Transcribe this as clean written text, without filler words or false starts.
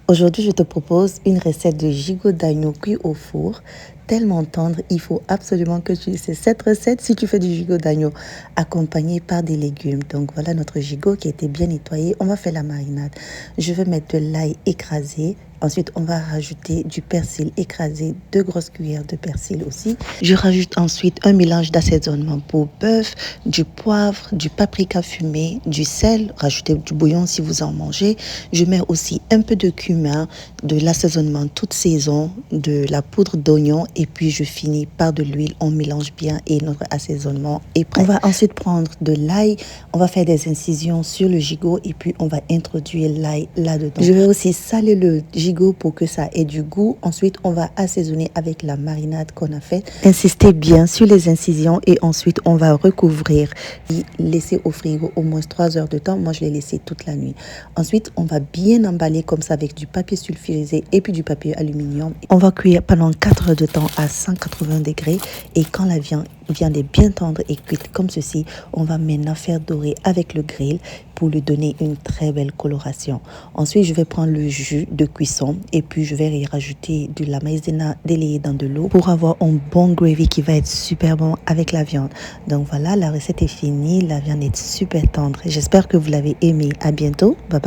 Aujourd'hui, je te propose une recette de gigot d'agneau cuit au four. Tellement tendre, il faut absolument que tu utilises cette recette si tu fais du gigot d'agneau accompagné par des légumes. Donc voilà notre gigot qui a été bien nettoyé. On va faire la marinade. Je vais mettre de l'ail écrasé. Ensuite, on va rajouter du persil écrasé, 2 grosses cuillères de persil aussi. Je rajoute ensuite un mélange d'assaisonnement pour bœuf, du poivre, du paprika fumé, du sel. Rajoutez du bouillon si vous en mangez. Je mets aussi un peu de cumin, de l'assaisonnement toute saison, de la poudre d'oignon et puis je finis par de l'huile. On mélange bien et notre assaisonnement est prêt. On va ensuite prendre de l'ail. On va faire des incisions sur le gigot et puis on va introduire l'ail là-dedans. Je vais aussi saler le gigot pour que ça ait du goût. Ensuite, on va assaisonner avec la marinade qu'on a faite. Insistez bien sur les incisions et ensuite, on va recouvrir et laisser au frigo au moins 3 heures de temps. Moi, je l'ai laissé toute la nuit. Ensuite, on va bien emballer comme ça avec du papier sulfurisé et puis du papier aluminium. On va cuire pendant 4 heures de temps à 180 degrés et quand la viande est bien tendre et cuite comme ceci, on va maintenant faire dorer avec le grill pour lui donner une très belle coloration. Ensuite, je vais prendre le jus de cuisson et puis je vais y rajouter de la maïzena délayée dans de l'eau pour avoir un bon gravy qui va être super bon avec la viande. Donc voilà, la recette est finie, la viande est super tendre. J'espère que vous l'avez aimée. À bientôt. Bye bye.